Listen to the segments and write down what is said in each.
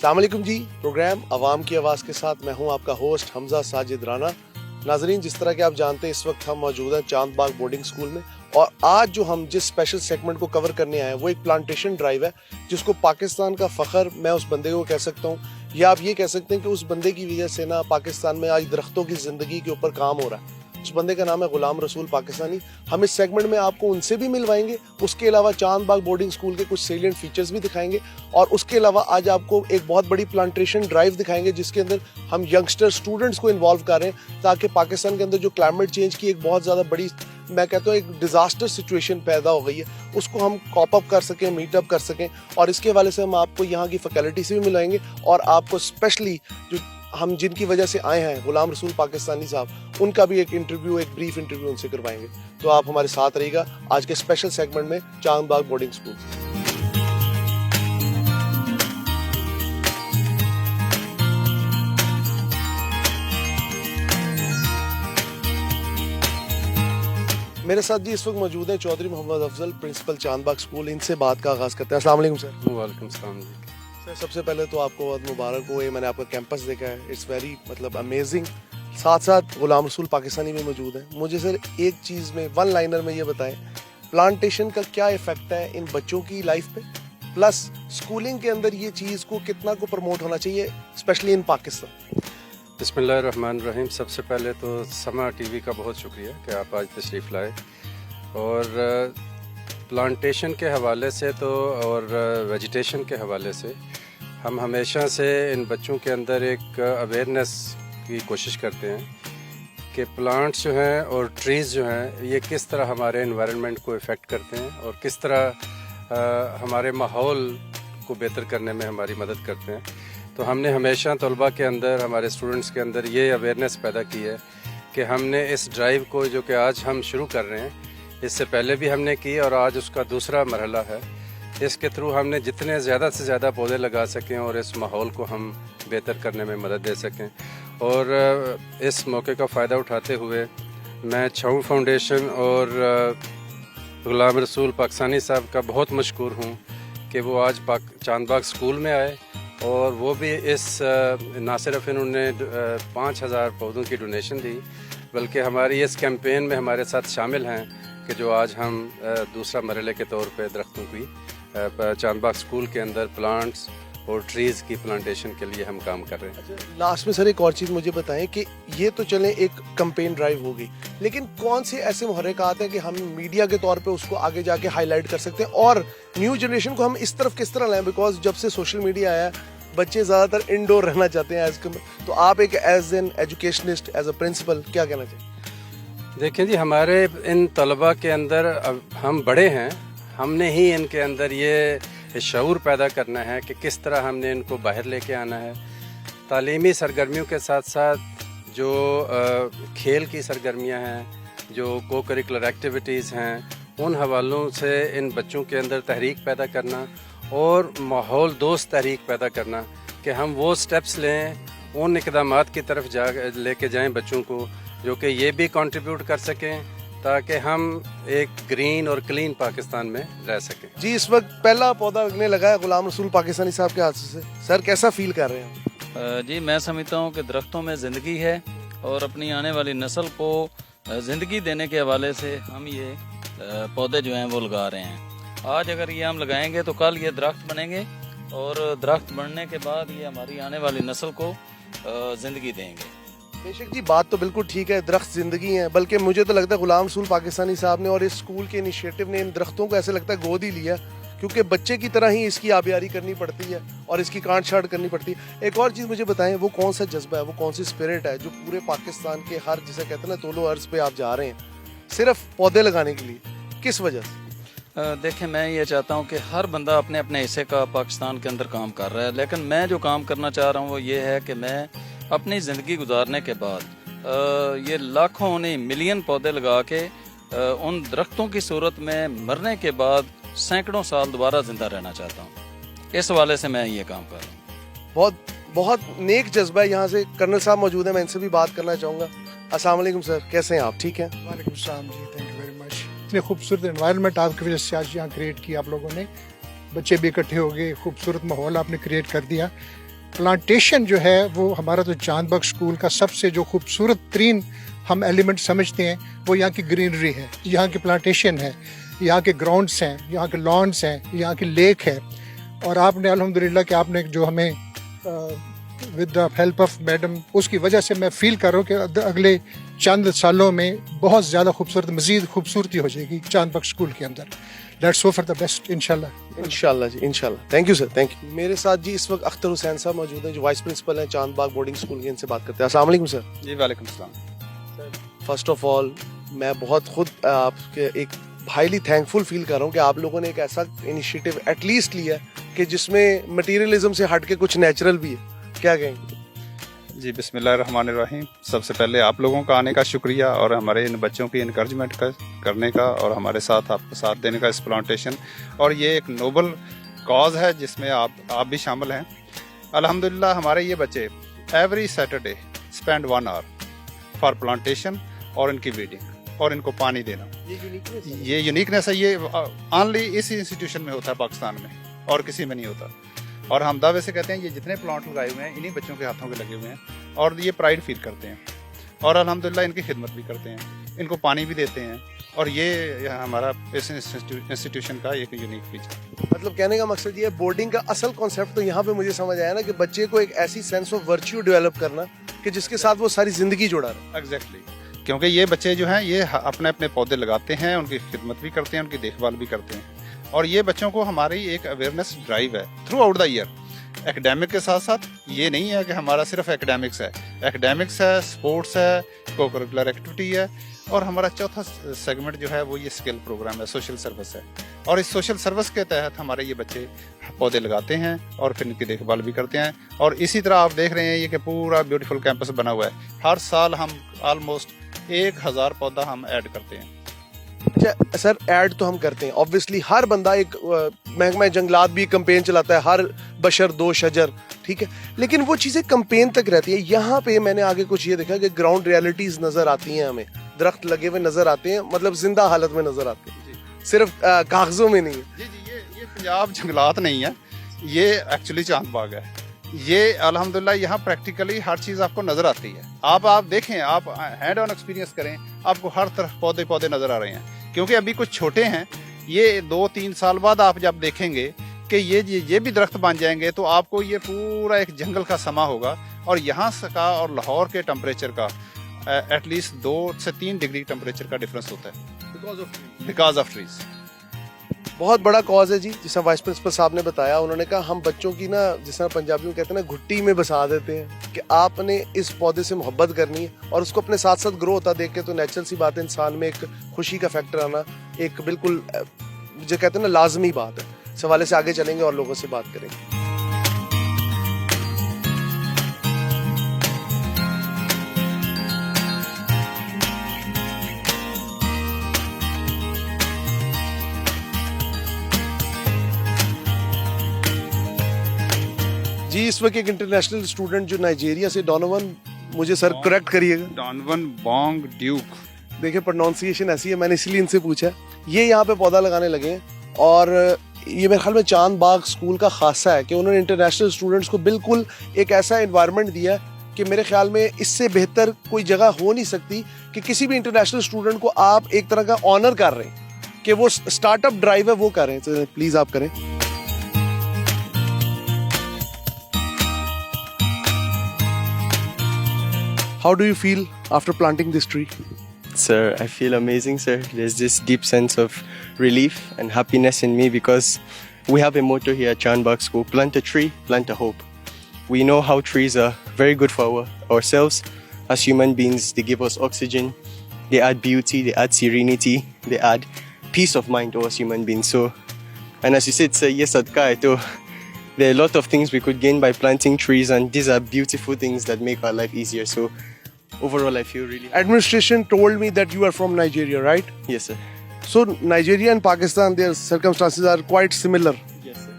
अस्सलाम वालेकुम जी। प्रोग्राम आवाम की आवाज़ के साथ मैं हूं आपका होस्ट हमजा साजिद राना। नाजरीन, जिस तरह के आप जानते हैं इस वक्त हम मौजूद हैं चांद बाग बोर्डिंग स्कूल में, और आज जो हम जिस स्पेशल सेगमेंट को कवर करने आए हैं वो एक प्लांटेशन ड्राइव है, जिसको पाकिस्तान का फ़ख्र मैं उस बंदे को कह सकता हूँ, या आप ये कह सकते हैं कि उस बंदे की वजह से ना पाकिस्तान में आज दरख्तों की ज़िंदगी के ऊपर काम हो रहा है। उस बंदे का नाम है गुलाम रसूल पाकिस्तानी। हम इस सेगमेंट में आपको उनसे भी मिलवाएंगे, उसके अलावा चांद बाग बोर्डिंग स्कूल के कुछ सेलिएंट फीचर्स भी दिखाएंगे, और उसके अलावा आज आपको एक बहुत बड़ी प्लांटेशन ड्राइव दिखाएंगे जिसके अंदर हम यंगस्टर स्टूडेंट्स को इन्वॉल्व कर रहे हैं, ताकि पाकिस्तान के अंदर जो क्लाइमेट चेंज की एक बहुत ज़्यादा बड़ी, मैं कहता हूँ, एक डिज़ास्टर सिचुएशन पैदा हो गई है, उसको हम कॉप अप कर सकें, मीट अप कर सकें। और इसके हवाले से हम आपको यहाँ की फैकल्टी से भी मिलाएंगे, और आपको स्पेशली जो हम जिनकी वजह से आए हैं गुलाम रसूल पाकिस्तानी साहब, उनका भी एक इंटरव्यू, एक ब्रीफ इंटरव्यू उनसे करवाएंगे। तो आप हमारे साथ रहिएगा आज के स्पेशल सेगमेंट में चांद बाग बोर्डिंग स्कूल। मेरे साथ जी इस वक्त मौजूद हैं चौधरी मोहम्मद अफजल, प्रिंसिपल चांद बाग स्कूल। इनसे बात का आगाज़ करते हैं। अस्सलाम वालेकुम सर। वालेकुम सलाम जी। सर, सबसे पहले तो आपको बहुत मुबारक हो, ये मैंने आपका कैंपस देखा है, इट्स वेरी अमेजिंग। साथ साथ गुलाम रसूल पाकिस्तानी भी मौजूद है। मुझे सर एक चीज़ में वन लाइनर में ये बताएं, प्लांटेशन का क्या इफेक्ट है इन बच्चों की लाइफ पे, प्लस स्कूलिंग के अंदर ये चीज़ को कितना को प्रमोट होना चाहिए, स्पेशली इन पाकिस्तान। बिस्मिल्लाहिर्रहमानिर्रहीम। सबसे पहले तो समा टीवी का बहुत शुक्रिया कि आप आज तशरीफ़ लाए। और प्लांटेशन के हवाले से तो और वेजिटेशन के हवाले से हम हमेशा से इन बच्चों के अंदर एक अवेयरनेस की कोशिश करते हैं कि प्लांट्स जो हैं और ट्रीज़ जो हैं ये किस तरह हमारे एनवायरनमेंट को इफ़ेक्ट करते हैं और किस तरह हमारे माहौल को बेहतर करने में हमारी मदद करते हैं। तो हमने हमेशा तलबा के अंदर, हमारे स्टूडेंट्स के अंदर ये अवेयरनेस पैदा की है कि हमने इस ड्राइव को, जो कि आज हम शुरू कर रहे हैं, इससे पहले भी हमने की और आज उसका दूसरा मरहला है, इसके थ्रू हमने जितने ज़्यादा से ज़्यादा पौधे लगा सकें और इस माहौल को हम बेहतर करने में मदद दे सकें। और इस मौके का फ़ायदा उठाते हुए मैं छाऊ फाउंडेशन और गुलाम रसूल पाकिस्तानी साहब का बहुत मशकूर हूँ कि वो आज चांद बाग स्कूल में आए, और वो भी इस ना सिर्फ इन्होंने 5000 पौधों की डोनेशन दी, बल्कि हमारी इस कैंपेन में हमारे साथ शामिल हैं कि जो आज हम दूसरा मरहले के तौर पे दरख्तों की चांद बाग स्कूल के अंदर प्लांट्स और ट्रीज़ की प्लांटेशन के लिए हम काम कर रहे हैं। लास्ट में सर एक और चीज़ मुझे बताएं कि ये तो चले एक कैंपेन ड्राइव होगी, लेकिन कौन से ऐसे मुहर्रिकात हैं कि हम मीडिया के तौर पे उसको आगे जाके हाईलाइट कर सकते हैं, और न्यू जनरेशन को हम इस तरफ किस तरह लाएं? बिकॉज जब से सोशल मीडिया आया, बच्चे ज़्यादातर इंडोर रहना चाहते हैं तो आप एक as an educationist, as a principal क्या कहना चाहिए? देखिए जी, हमारे इन तलबा के अंदर, हम बड़े हैं, हमने ही इनके अंदर ये शऊर पैदा करना है कि किस तरह हमने इनको बाहर लेके आना है। तालीमी सरगर्मियों के साथ साथ जो खेल की सरगर्मियां हैं, जो को करिकुलर एक्टिविटीज़ हैं, उन हवालों से इन बच्चों के अंदर तहरीक पैदा करना और माहौल दोस्त तहरीक पैदा करना कि हम वो स्टेप्स लें, उन इक़दामात की तरफ लेके जाएं बच्चों को, जो कि ये भी कंट्रीब्यूट कर सकें ताकि हम एक ग्रीन और क्लीन पाकिस्तान में रह सकें। जी, इस वक्त पहला पौधा लगने लगा है गुलाम रसूल पाकिस्तानी साहब के हाथ से। सर, कैसा फील कर रहे हैं? जी, मैं समझता हूँ कि दरख्तों में ज़िंदगी है, और अपनी आने वाली नस्ल को ज़िंदगी देने के हवाले से हम ये पौधे जो हैं वो लगा रहे हैं। आज अगर ये हम लगाएंगे तो कल ये दरख्त बनेंगे, और दरख्त बनने के बाद ये हमारी आने वाली नस्ल को ज़िंदगी देंगे। बेशक जी, बात तो बिल्कुल ठीक है, दरख्त ज़िंदगी है। बल्कि मुझे तो लगता है गुलाम रसूल पाकिस्तानी साहब ने और इस स्कूल के इनिशिएटिव ने इन दरख्तों को ऐसे लगता है गोद ही लिया, क्योंकि बच्चे की तरह ही इसकी आबियारी करनी पड़ती है और इसकी काट छाट करनी पड़ती है। एक और चीज़ मुझे बताएं, वो कौन सा जज्बा है, वो कौन सी स्पिरिट है जो पूरे पाकिस्तान के हर, जिसे कहते हैं ना, तोलो अर्ज पे आप जा रहे हैं सिर्फ पौधे लगाने के लिए, किस वजह से? देखें, मैं ये चाहता हूँ कि हर बंदा अपने अपने हिस्से का पाकिस्तान के अंदर काम कर रहा है, लेकिन मैं जो काम करना चाह रहा हूँ वो ये है कि मैं अपनी ज़िंदगी गुजारने के बाद ये लाखों नहीं मिलियन पौधे लगा के उन दरख्तों की सूरत में मरने के बाद सैकड़ों साल दोबारा ज़िंदा रहना चाहता हूँ। इस वाले से मैं ये काम कर रहा हूँ। बहुत बहुत नेक जज्बा है। यहाँ से कर्नल साहब मौजूद है, मैं इनसे भी बात करना चाहूँगा। अस्सलाम वालेकुम सर, कैसे हैं आप? ठीक हैं? वालेकुम सलाम जी, थैंक यू वेरी मच। इतने खूबसूरत एनवायरनमेंट आपकी वजह से आज यहाँ क्रिएट किया आप लोगों ने, बच्चे भी इकट्ठे हो गए, खूबसूरत माहौल आपने क्रिएट कर दिया। प्लांटेशन जो है वो हमारा तो चांद बाग स्कूल का सबसे जो खूबसूरत तरीन हम एलिमेंट समझते हैं वो यहाँ की ग्रीनरी है, यहाँ की प्लांटेशन है, यहाँ के ग्राउंड्स हैं, यहाँ के लॉन्स हैं, यहाँ की लेक है. और आपने अल्हम्दुलिल्लाह कि आपने जो हमें with the help of madam उसकी वजह से मैं फील कर रहा हूँ कि अगले चंद सालों में बहुत ज़्यादा खूबसूरत मज़ीद खूबसूरती हो जाएगी चांद बाग स्कूल के अंदर. Let's hope for the best इंशाल्लाह. इंशाल्लाह जी, इंशाल्लाह. Thank you sir, thank you. मेरे साथ जी इस वक्त अख्तर हुसैन साहब मौजूद हैं जो वाइस प्रिंसिपल हैं चांद बाग बोर्डिंग स्कूल के. इनसे बात करते हैं. अस्सलाम वालेकुम सर. जी वालेकुम सलाम. फर्स्ट ऑफ ऑल मैं बहुत खुद आपके एक हाईली थैंकफुल फील कर रहा हूँ कि आप लोगों ने एक ऐसा इनिशिएटिव एटलीस्ट लिया कि जिसमें मटीरियलिज्म से हट के कुछ नेचुरल भी है. क्या कहेंगे? जी बिस्मिल्लाहिर्रहमानिर्रहीम. सबसे पहले आप लोगों का आने का शुक्रिया और हमारे इन बच्चों की इनकरेजमेंट करने का और हमारे साथ आपको साथ देने का इस प्लांटेशन. और ये एक नोबल कॉज है जिसमें आप भी शामिल हैं. अल्हम्दुलिल्लाह हमारे ये बच्चे every Saturday spend 1 hour for plantation और इनकी वीडिंग और इनको पानी देना. ये यूनिकनेस है. ये ओनली इस इंस्टीट्यूशन में होता है पाकिस्तान में और किसी में नहीं होता. और हम दावे से कहते हैं ये जितने प्लांट लगाए हुए हैं इन्हीं बच्चों के हाथों के लगे हुए हैं और ये प्राइड फील करते हैं और अल्हम्दुलिल्लाह इनकी खिदमत भी करते हैं, इनको पानी भी देते हैं. और ये हमारा इस इंस्टीट्यूशन का एक यूनिक फीचर. मतलब कहने का मकसद ये है बोर्डिंग का असल कॉन्सेप्ट तो यहाँ पे मुझे समझ आया ना कि बच्चे को एक ऐसी सेंस ऑफ वर्च्यू डेवलप करना कि जिसके साथ वो सारी जिंदगी जुड़ा रहे. एग्जैक्टली. क्योंकि ये बच्चे जो हैं ये अपने अपने पौधे लगाते हैं, उनकी खिदमत भी करते हैं, उनकी देखभाल भी करते हैं. और ये बच्चों को हमारी एक अवेयरनेस ड्राइव है through out the year. Academic के साथ साथ ये नहीं है कि हमारा सिर्फ एकेडमिक्स है. एकेडमिक्स है, स्पोर्ट्स है, को करिकुलर एक्टिविटी है और हमारा चौथा सेगमेंट जो है वो ये स्किल प्रोग्राम है, सोशल सर्विस है. और इस सोशल सर्विस के तहत हमारे ये बच्चे पौधे लगाते हैं और फिर इनकी देखभाल भी करते हैं. और इसी तरह आप देख रहे हैं ये कि पूरा ब्यूटीफुल कैंपस बना हुआ है. हर साल हम ऑलमोस्ट 1000 पौधा हम ऐड करते हैं. अच्छा सर, ऐड तो हम करते हैं ऑब्वियसली. हर बंदा एक महकमा जंगलात भी कंपेन चलाता है, हर बशर 2 शजर, ठीक है, लेकिन वो चीज़ें कंपेन तक रहती है. यहाँ पे मैंने आगे कुछ ये देखा कि ग्राउंड रियलिटीज नजर आती हैं हमें. दरख्त लगे हुए नजर आते हैं, मतलब जिंदा हालत में नजर आते हैं, सिर्फ कागजों में नहीं है. जी ये पंजाब जंगलात नहीं है, ये एक्चुअली चांद बाग है. ये अल्हम्दुलिल्लाह यहाँ प्रैक्टिकली हर चीज़ आपको नज़र आती है. आप देखें, आप हैंड ऑन एक्सपीरियंस करें, आपको हर तरफ पौधे नज़र आ रहे हैं. क्योंकि अभी कुछ छोटे हैं, ये 2-3 साल बाद आप जब देखेंगे कि ये भी दरख्त बन जाएंगे तो आपको ये पूरा एक जंगल का समा होगा. और यहाँ का और लाहौर के टेम्परेचर का एटलीस्ट 2 से 3 डिग्री टेम्परेचर का डिफरेंस होता है बिकॉज ऑफ ट्रीज. बहुत बड़ा कॉज है जी. जिस वाइस प्रिंसिपल साहब ने बताया, उन्होंने कहा हम बच्चों की ना, जिस तरह पंजाबी में कहते हैं ना, घुट्टी में बसा देते हैं कि आपने इस पौधे से मोहब्बत करनी है और उसको अपने साथ साथ ग्रो होता देख के तो नेचुरल सी बात है, इंसान में एक खुशी का फैक्टर आना एक बिल्कुल जो कहते हैं ना लाजमी बात है. इस हवाले से आगे चलेंगे और लोगों से बात करेंगे. जी इस वक्त एक इंटरनेशनल स्टूडेंट जो नाइजीरिया से, डोनोवन, मुझे सर करेक्ट करिएगा. Donovan Bong Duke. देखिए प्रोनाउंसिएशन ऐसी है, मैंने इसलिए इनसे पूछा. ये यहाँ पे पौधा लगाने लगे हैं और ये मेरे ख्याल में चांद बाग स्कूल का खासा है कि उन्होंने इंटरनेशनल स्टूडेंट्स को बिल्कुल एक ऐसा एनवायरनमेंट दिया कि मेरे ख्याल में इससे बेहतर कोई जगह हो नहीं सकती कि किसी भी इंटरनेशनल स्टूडेंट को आप एक तरह का ऑनर कर रहे हैं कि वो स्टार्टअप ड्राइव है वो कर रहे हैं. प्लीज आप करें. How do you feel after planting this tree? Sir, I feel amazing, sir. There's this deep sense of relief and happiness in me because we have a motto here at Chan Bagh School: plant a tree, plant a hope. We know how trees are very good for ourselves as human beings. They give us oxygen, they add beauty, they add serenity, they add peace of mind to us human beings. So, and as you said, sir, yes, sadka hai to. There are a lot of things we could gain by planting trees, and these are beautiful things that make our life easier. So overall, I feel really... Administration told me that you are from Nigeria, right? Yes, sir. So Nigeria and Pakistan, their circumstances are quite similar. Yes, sir.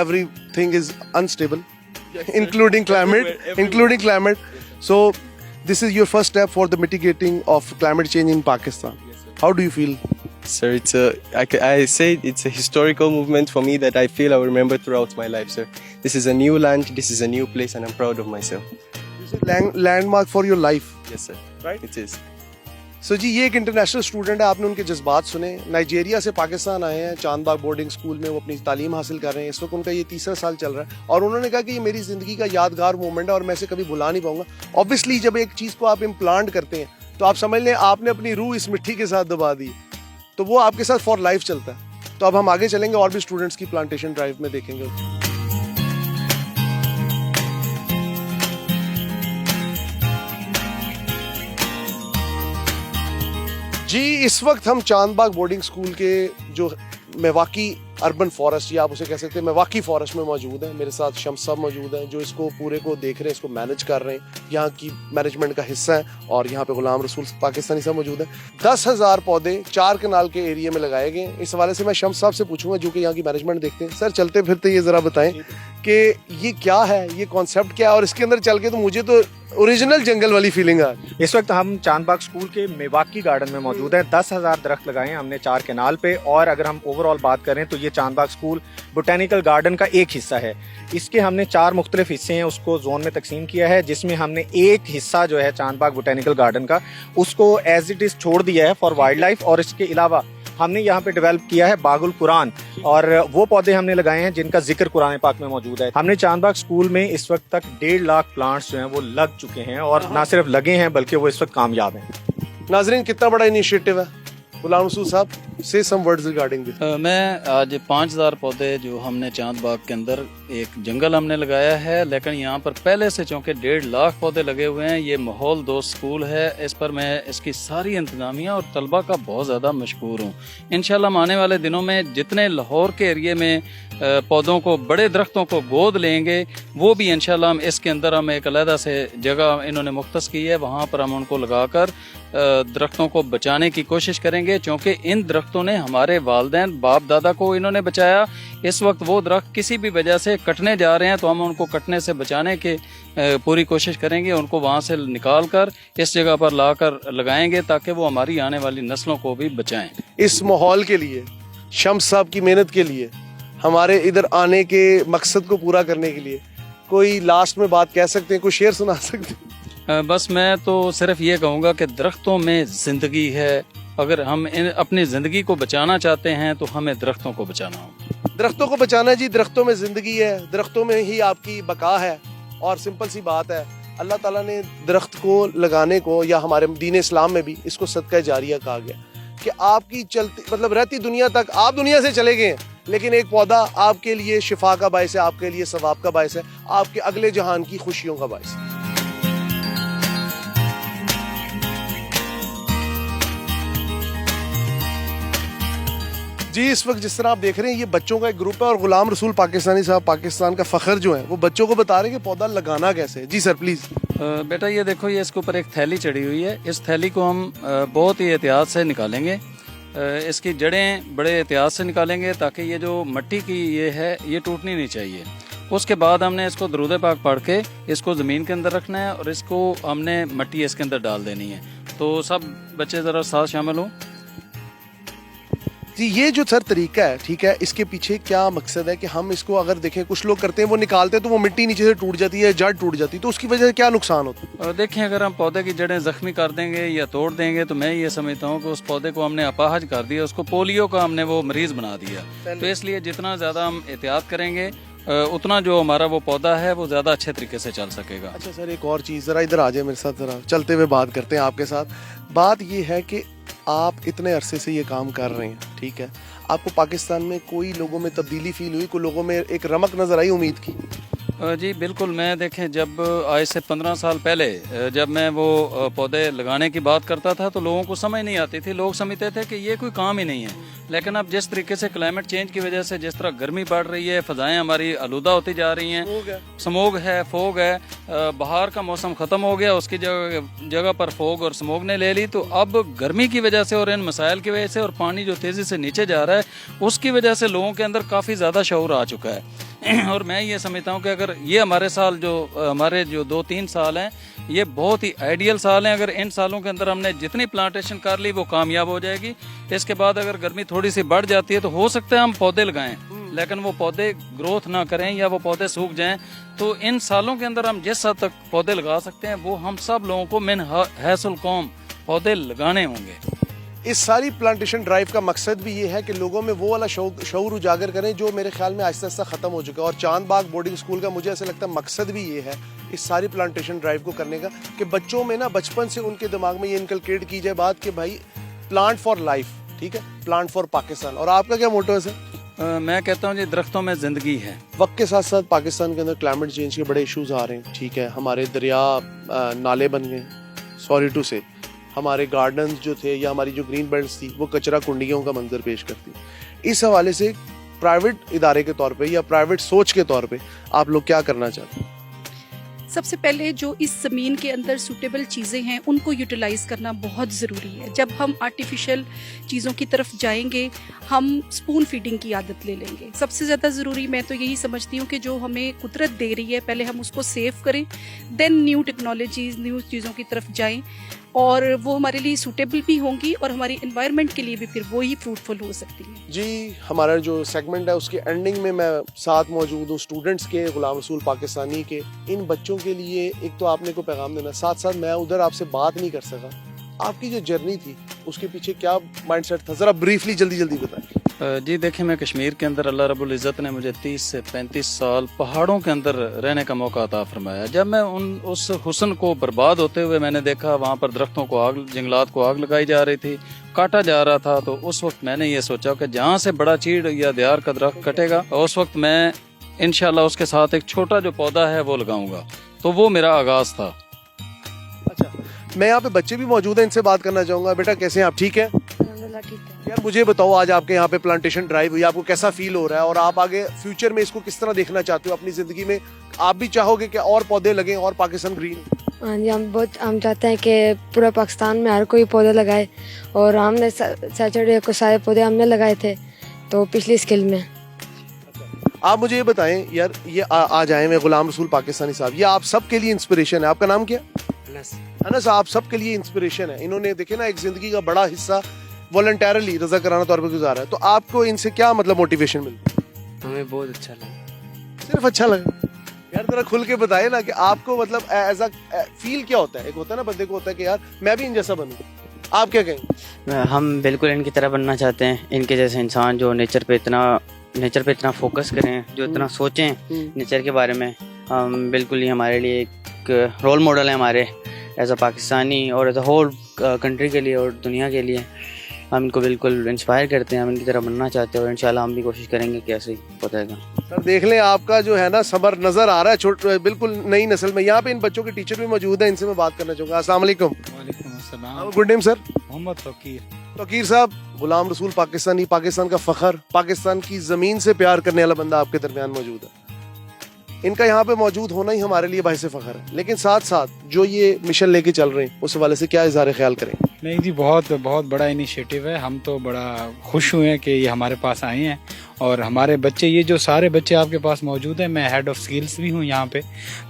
Everything is unstable, Yes, including climate. Everywhere. Including climate. So this is your first step for the mitigating of climate change in Pakistan. Yes, sir. How do you feel? Sir, I say it's a historical movement for me that I feel I will remember throughout my life, sir. This is a new land, this is a new place, and I'm proud of myself. This is landmark for your life. Yes, sir. Right? It is. सो जी ये एक international student है, आपने उनके जज्बात सुने। Nigeria से पाकिस्तान आए हैं, चांदबाग बोर्डिंग स्कूल में वो अपनी तालीम हासिल कर रहे हैं। इस वक्त उनका ये तीसरा साल चल रहा है और उन्होंने कहा कि ये मेरी ज़िंदगी का यादगार मोमेंट है और मैं इसे कभी भुला नहीं पाऊंगा। ऑब्वियसली जब एक चीज़ को आप इम्प्लांट करते हैं तो आप समझ लें आपने अपनी रूह इस मिट्टी के साथ दबा दी, तो वो आपके साथ फॉर लाइफ चलता है। तो अब हम आगे चलेंगे और भी स्टूडेंट्स की प्लांटेशन ड्राइव में देखेंगे। जी इस वक्त हम चांदबाग बोर्डिंग स्कूल के जो मेवाकी अर्बन फॉरेस्ट या आप उसे कह सकते हैं मेवाकी फॉरेस्ट में मौजूद हैं। मेरे साथ शम्स साहब मौजूद हैं जो इसको पूरे को देख रहे हैं, इसको मैनेज कर रहे हैं, यहाँ की मैनेजमेंट का हिस्सा है। और यहाँ पे गुलाम रसूल पाकिस्तानी साहब मौजूद हैं। 10,000 पौधे 4 कनाल के एरिया में लगाए गए। इस हवाले से मैं शम्स साहब से पूछूंगा जो कि यहाँ की मैनेजमेंट देखते हैं। सर चलते फिरते ये ज़रा बताएं कि ये क्या है, ये कॉन्सेप्ट क्या है और इसके अंदर चल के तो मुझे तो ओरिजिनल जंगल वाली फीलिंग आ रही है। इस वक्त हम चांदबाग स्कूल के मेवाकी गार्डन में मौजूद हैं। 10,000 दरख्त लगाए हैं हमने 4 कैनाल पे। और अगर हम ओवरऑल बात करें तो ये चांदबाग स्कूल बोटेनिकल गार्डन का एक हिस्सा है। इसके हमने 4 मुख्तलिफ हिस्से हैं, उसको जोन में तकसीम किया है, जिसमें हमने एक हिस्सा जो है चांदबाग बोटेनिकल गार्डन का उसको एज इट इज़ छोड़ दिया है फॉर वाइल्ड लाइफ। और इसके अलावा हमने यहाँ पे डेवलप किया है बागुल कुरान और वो पौधे हमने लगाए हैं जिनका जिक्र कुरान पाक में मौजूद है। हमने चांदबाग स्कूल में इस वक्त तक 1.5 लाख प्लांट्स जो हैं वो लग चुके हैं और ना सिर्फ लगे हैं बल्कि वो इस वक्त कामयाब हैं। नाजरीन कितना बड़ा इनिशिएटिव है। गुलाम रसूल साहब से सम वर्ड्स रिगार्डिंग दिस। मैं आज 5,000 पौधे जो हमने चांदबाग के अंदर एक जंगल हमने लगाया है, लेकिन यहाँ पर पहले से चूँकि 1.5 लाख पौधे लगे हुए हैं। ये माहौल दोस्त स्कूल है, इस पर मैं इसकी सारी इंतजामिया और तलबा का बहुत ज़्यादा मशकूर हूँ। इंशाल्लाह हम आने वाले दिनों में जितने लाहौर के एरिए में पौधों को, बड़े दरख्तों को गोद लेंगे, वो भी इंशाल्लाह हम इसके अंदर हम एक अलहदा से जगह इन्होंने मुख्तस की है, वहाँ पर हम उनको लगाकर दरख्तों को बचाने की कोशिश करेंगे। क्योंकि इन दरख्तों ने हमारे वालिदैन बाप दादा को इन्होंने बचाया। इस वक्त वो दरख्त किसी भी वजह से कटने जा रहे हैं तो हम उनको कटने से बचाने के पूरी कोशिश करेंगे। उनको वहाँ से निकाल कर इस जगह पर लाकर लगाएंगे ताकि वो हमारी आने वाली नस्लों को भी बचाएं। इस माहौल के लिए, शम्स साहब की मेहनत के लिए, हमारे इधर आने के मकसद को पूरा करने के लिए कोई लास्ट में बात कह सकते हैं, कोई शेर सुना सकते हैं? बस मैं तो सिर्फ ये कहूँगा कि दरख्तों में ज़िंदगी है। अगर हम अपनी ज़िंदगी को बचाना चाहते हैं तो हमें दरख्तों को बचाना होगा। दरख्तों को बचाना जी, दरख्तों में ज़िंदगी है, दरख्तों में ही आपकी बका है। और सिंपल सी बात है, अल्लाह ताला ने दरख्त को लगाने को, या हमारे दीन इस्लाम में भी इसको सदका जारिया कहा गया कि आपकी चलती मतलब रहती दुनिया तक, आप दुनिया से चले गए हैं लेकिन एक पौधा आपके लिए शिफा का बायस है, आपके लिए सवाब का बायस है, आपके अगले जहान की खुशियों का बायस है। जी इस वक्त जिस तरह आप देख रहे हैं ये बच्चों का एक ग्रुप है और गुलाम रसूल पाकिस्तानी साहब, पाकिस्तान का फ़ख्र जो है, वो बच्चों को बता रहे हैं कि पौधा लगाना कैसे है। जी सर प्लीज़। बेटा ये देखो, ये इसके ऊपर एक थैली चढ़ी हुई है। इस थैली को हम बहुत ही एहतियात से निकालेंगे। इसकी जड़ें बड़े एहतियात से निकालेंगे ताकि ये जो मिट्टी की ये है ये टूटनी नहीं चाहिए। उसके बाद हमने इसको दरूद पाक पढ़ के इसको ज़मीन के अंदर रखना है और इसको हमने मिट्टी इसके अंदर डाल देनी है। तो सब बच्चे ज़रा साथ शामिल हों। जी ये जो सर तरीका है, ठीक है, इसके पीछे क्या मकसद है कि हम इसको अगर देखें, कुछ लोग करते हैं वो निकालते हैं तो वो मिट्टी नीचे से टूट जाती है, जड़ टूट जाती है, तो उसकी वजह से क्या नुकसान होता है? और देखें, अगर हम पौधे की जड़ें जख्मी कर देंगे या तोड़ देंगे तो मैं ये समझता हूँ कि उस पौधे को हमने अपाहज कर दिया, उसको पोलियो का हमने वो मरीज बना दिया। तो इसलिए जितना ज़्यादा हम एहतियात करेंगे उतना जो हमारा वो पौधा है वो ज़्यादा अच्छे तरीके से चल सकेगा। अच्छा सर एक और चीज़, ज़रा इधर आ जाए मेरे साथ, ज़रा चलते हुए बात करते हैं आपके साथ। बात ये है कि आप इतने अरसे से ये काम कर रहे हैं, ठीक है, आपको पाकिस्तान में कोई लोगों में तब्दीली फील हुई, कोई लोगों में एक रमक नज़र आई उम्मीद की? जी बिल्कुल। मैं देखें, जब आज से 15 साल पहले जब मैं वो पौधे लगाने की बात करता था तो लोगों को समझ नहीं आती थी। लोग समझते थे कि ये कोई काम ही नहीं है। लेकिन अब जिस तरीके से क्लाइमेट चेंज की वजह से जिस तरह गर्मी बढ़ रही है, फ़ज़ाएँ हमारी आलूदा होती जा रही हैं, स्मोग है, फोग है, बाहर का मौसम ख़त्म हो गया, उसकी जगह पर फोग और स्मोग ने ले ली। तो अब गर्मी की वजह से और इन मसाइल की वजह से और पानी जो तेज़ी से नीचे जा रहा है उसकी वजह से लोगों के अंदर काफ़ी ज़्यादा शऊर आ चुका है। और मैं ये समझता हूँ कि अगर ये हमारे जो 2-3 साल हैं یہ بہت ہی آئیڈیل سال ہیں. اگر ان سالوں کے اندر ہم نے جتنی پلانٹیشن کر لی وہ کامیاب ہو جائے گی. اس کے بعد اگر گرمی تھوڑی سی بڑھ جاتی ہے تو ہو سکتا ہے ہم پودے لگائیں لیکن وہ پودے گروتھ نہ کریں یا وہ پودے سوکھ جائیں. تو ان سالوں کے اندر ہم جس حد تک پودے لگا سکتے ہیں وہ ہم سب لوگوں کو من حیث القوم پودے لگانے ہوں گے. اس ساری پلانٹیشن ڈرائیو کا مقصد بھی یہ ہے کہ لوگوں میں وہ والا شعور اجاگر کریں جو میرے خیال میں آہستہ آہستہ ختم ہو چکا ہے. اور چاند باغ بورڈنگ اسکول کا مجھے ایسا لگتا ہے مقصد بھی یہ ہے اس ساری پلانٹیشن ڈرائیو کو کرنے کا کہ بچوں میں نا بچپن سے ان کے دماغ میں یہ انکلکیٹ کی جائے بات کہ بھائی پلانٹ فار لائف, ٹھیک ہے, پلانٹ فار پاکستان. اور آپ کا کیا موٹو ہے سر؟ میں کہتا ہوں جی درختوں میں زندگی ہے. وقت کے ساتھ ساتھ پاکستان کے اندر کلائمیٹ چینج کے بڑے ایشوز آ رہے ہیں, ٹھیک ہے, ہمارے دریا نالے بن گئے, سوری ٹو سے ہمارے گارڈنز جو تھے یا ہماری جو گرین بیلٹس تھی وہ کچرا کنڈیوں کا منظر پیش کرتی. اس حوالے سے پرائیویٹ ادارے کے طور پہ یا پرائیویٹ سوچ کے طور پہ آپ لوگ کیا کرنا چاہتے ہیں؟ سب سے پہلے جو اس زمین کے اندر سوٹیبل چیزیں ہیں ان کو یوٹیلائز کرنا بہت ضروری ہے. جب ہم آرٹیفیشل چیزوں کی طرف جائیں گے ہم سپون فیڈنگ کی عادت لے لیں گے. سب سے زیادہ ضروری میں تو یہی سمجھتی ہوں کہ جو ہمیں قدرت دے رہی ہے پہلے ہم اس کو سیو کریں, دین نیو ٹیکنالوجیز نیو چیزوں کی طرف جائیں اور وہ ہمارے لیے سوٹیبل بھی ہوں گی اور ہماری انوائرمنٹ کے لیے بھی پھر وہی فروٹفل ہو سکتی ہیں. جی, ہمارا جو سیگمنٹ ہے اس کے اینڈنگ میں ساتھ موجود ہوں اسٹوڈنٹس کے, غلام رسول پاکستانی کے. ان بچوں کے لیے ایک تو آپ نے کو پیغام دینا, ساتھ ساتھ میں ادھر آپ سے بات نہیں کر سکا, آپ کی جو جرنی تھی اس کے پیچھے کیا مائنڈ سیٹ تھا, ذرا بریفلی جلدی بتائیں. جی دیکھیں, میں کشمیر کے اندر اللہ رب العزت نے مجھے 30 سے 35 سال پہاڑوں کے اندر رہنے کا موقع عطا فرمایا. جب میں اس حسن کو برباد ہوتے ہوئے میں نے دیکھا وہاں پر درختوں کو آگ, جنگلات کو آگ لگائی جا رہی تھی, کاٹا جا رہا تھا, تو اس وقت میں نے یہ سوچا کہ جہاں سے بڑا چیڑ یا دیار کا درخت کٹے گا اس وقت میں انشاءاللہ اس کے ساتھ ایک چھوٹا جو پودا ہے وہ لگاؤں گا. تو وہ میرا آغاز تھا. اچھا, میں یہاں پہ بچے بھی موجود ہیں, ان سے بات کرنا چاہوں گا. بیٹا کیسے ہیں آپ, ٹھیک ہے؟ یار مجھے بتاؤ آج آپ کے یہاں پہ پلانٹیشن ڈرائیو ہوئی, آپ کو کیسا فیل ہو رہا ہے اور آپ آگے فیوچر میں اس کو کس طرح دیکھنا چاہتے ہو اپنی زندگی میں؟ آپ بھی چاہو گے کہ اور پودے لگیں اور پاکستان گرین؟ ہاں جی, ہم چاہتے ہیں کہ پورا پاکستان میں ہر کوئی پودے لگائے, اور ہم نے سیٹرڈے کو سارے پودے ہم نے لگائے تھے تو پچھلی اسکل میں. آپ مجھے یہ بتائیں یار, یہ آج آئے ہوئے غلام رسول پاکستانی صاحب, یہ آپ سب کے لیے انسپریشن ہے. آپ کا نام کیا؟ انس. آپ سب کے لیے انسپریشن ہے. انہوں نے دیکھے نا ایک زندگی کا بڑا حصہ والنٹیرلی رضاکارانہ طور پہ گزارا ہے. تو آپ کو ان سے کیا مطلب موٹیویشن ملتی ہے؟ ہمیں بہت اچھا لگا. صرف اچھا لگا؟ یار ذرا کھل کے بتائے نا کہ آپ کو مطلب ایز اے فیل کیا ہوتا ہے. ایک ہوتا ہے نا بندے کو ہوتا ہے کہ یار میں بھی ان جیسا بنوں, آپ کیا کہیں؟ ہم بالکل ان کی طرح بننا چاہتے ہیں, ان کے جیسے انسان جو نیچر پہ اتنا فوکس کریں, جو اتنا سوچیں نیچر کے بارے میں. ہم بالکل ہی ہمارے لیے ایک رول ماڈل ہے ہمارے ایز اے پاکستانی اور ایز اے ہول کنٹری کے لیے اور دنیا کے لیے. ہم ان کو بالکل انسپائر کرتے ہیں, ہم ان کی طرح بننا چاہتے ہیں اور انشاءاللہ ہم بھی کوشش کریں گے کہ ایسے ہی ہوتا ہے گا. سر دیکھ لیں آپ کا جو ہے نا صبر نظر آ رہا ہے بالکل نئی نسل میں. یہاں پہ ان بچوں کے ٹیچر بھی موجود ہیں, ان سے میں بات کرنا چاہوں گا. السلام علیکم. وعلیکم السلام. گڈ نیم سر. محمد توقیر. توقیر صاحب, غلام رسول پاکستانی, پاکستان کا فخر, پاکستان کی زمین سے پیار کرنے والا بندہ آپ کے درمیان موجود ہے. ان کا یہاں پہ موجود ہونا ہی ہمارے لیے باعث فخر ہے. لیکن ساتھ ساتھ جو یہ مشن لے کے چل رہے ہیں اس حوالے سے کیا اظہار خیال کریں؟ نہیں جی, بہت بڑا انیشیٹو ہے. ہم تو بڑا خوش ہوئے ہیں کہ یہ ہمارے پاس آئے ہیں, اور ہمارے بچے, یہ جو سارے بچے آپ کے پاس موجود ہیں, میں ہیڈ آف سکلز بھی ہوں یہاں پہ,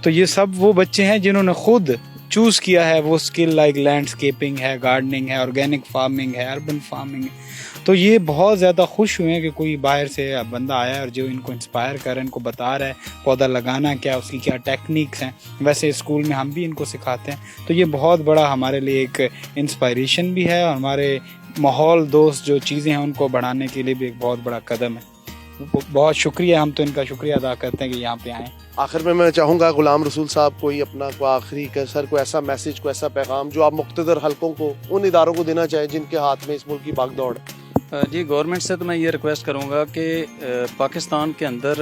تو یہ سب وہ بچے ہیں جنہوں نے خود چوز کیا ہے وہ اسکل, لائک لینڈسکیپنگ ہے, گارڈننگ ہے, آرگینک فارمنگ ہے, اربن فارمنگ ہے. تو یہ بہت زیادہ خوش ہوئے ہیں کہ کوئی باہر سے بندہ آیا ہے اور جو ان کو انسپائر کر رہا ہے, ان کو بتا رہا ہے پودا لگانا کیا, اس کی کیا ٹیکنیکس ہیں. ویسے اسکول میں ہم بھی ان کو سکھاتے ہیں. تو یہ بہت بڑا ہمارے لیے ایک انسپائریشن بھی ہے, اور ہمارے ماحول دوست جو چیزیں ہیں ان کو بڑھانے کے لیے بھی ایک بہت بڑا قدم ہے. بہت شکریہ, ہم تو ان کا شکریہ ادا کرتے ہیں کہ یہاں پہ آئیں. آخر میں چاہوں گا غلام رسول صاحب کوئی اپنا آخری سر کو ایسا میسج, کو ایسا پیغام جو آپ مقتدر حلقوں کو, ان اداروں کو دینا چاہیں جن کے ہاتھ میں اس ملک کی بھاگ دوڑ ہے. جی, گورنمنٹ سے تو میں یہ ریکویسٹ کروں گا کہ پاکستان کے اندر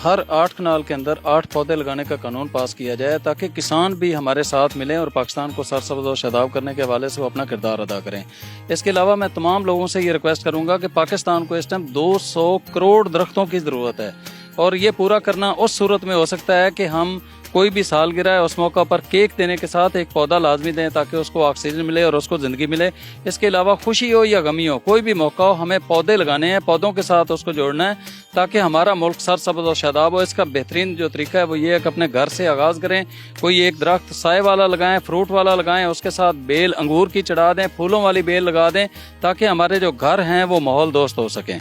ہر 8 کنال کے اندر 8 پودے لگانے کا قانون پاس کیا جائے, تاکہ کسان بھی ہمارے ساتھ ملیں اور پاکستان کو سرسبز و شاداب کرنے کے حوالے سے وہ اپنا کردار ادا کریں. اس کے علاوہ میں تمام لوگوں سے یہ ریکویسٹ کروں گا کہ پاکستان کو اس ٹائم 200 کروڑ درختوں کی ضرورت ہے. اور یہ پورا کرنا اس صورت میں ہو سکتا ہے کہ ہم کوئی بھی سالگرہ ہے اس موقع پر کیک دینے کے ساتھ ایک پودا لازمی دیں تاکہ اس کو آکسیجن ملے اور اس کو زندگی ملے. اس کے علاوہ خوشی ہو یا غمی ہو کوئی بھی موقع ہو ہمیں پودے لگانے ہیں, پودوں کے ساتھ اس کو جوڑنا ہے تاکہ ہمارا ملک سرسبز و شاداب ہو. اس کا بہترین جو طریقہ ہے وہ یہ ہے کہ اپنے گھر سے آغاز کریں. کوئی ایک درخت سائے والا لگائیں, فروٹ والا لگائیں, اس کے ساتھ بیل انگور کی چڑھا دیں, پھولوں والی بیل لگا دیں تاکہ ہمارے جو گھر ہیں وہ ماحول دوست ہو سکیں.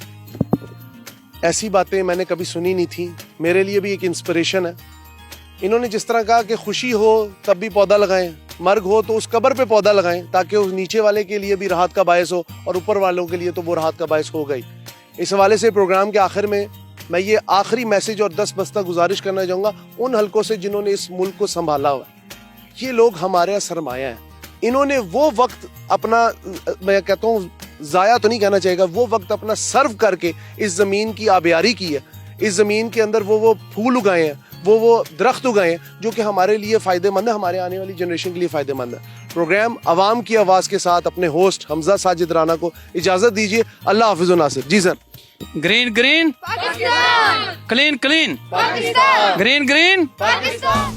ایسی باتیں میں نے کبھی سنی نہیں تھی, میرے لیے بھی ایک انسپریشن ہے. انہوں نے جس طرح کہا کہ خوشی ہو تب بھی پودا لگائیں, مرگ ہو تو اس قبر پہ پودا لگائیں تاکہ اس نیچے والے کے لیے بھی راحت کا باعث ہو اور اوپر والوں کے لیے تو وہ راحت کا باعث ہو گئی. اس حوالے سے پروگرام کے آخر میں میں یہ آخری میسج اور دست بستہ گزارش کرنا چاہوں گا ان حلقوں سے جنہوں نے اس ملک کو سنبھالا ہوا ہے. یہ لوگ ہمارے سرمایہ ہیں. انہوں نے وہ وقت اپنا, میں کہتا ہوں ضائع تو نہیں کہنا چاہیے گا, وہ وقت اپنا سرو کر کے اس زمین کی آبیاری کی ہے. اس زمین کے اندر وہ پھول اگائے ہیں, وہ درخت اگائے ہیں جو کہ ہمارے لیے فائدہ مند ہے, ہمارے آنے والی جنریشن کے لیے فائدہ مند ہے. پروگرام عوام کی آواز کے ساتھ اپنے ہوسٹ حمزہ ساجد رانا کو اجازت دیجیے. اللہ حافظ و ناصر. جی sir. Green green Pakistan, clean clean Pakistan, green green Pakistan.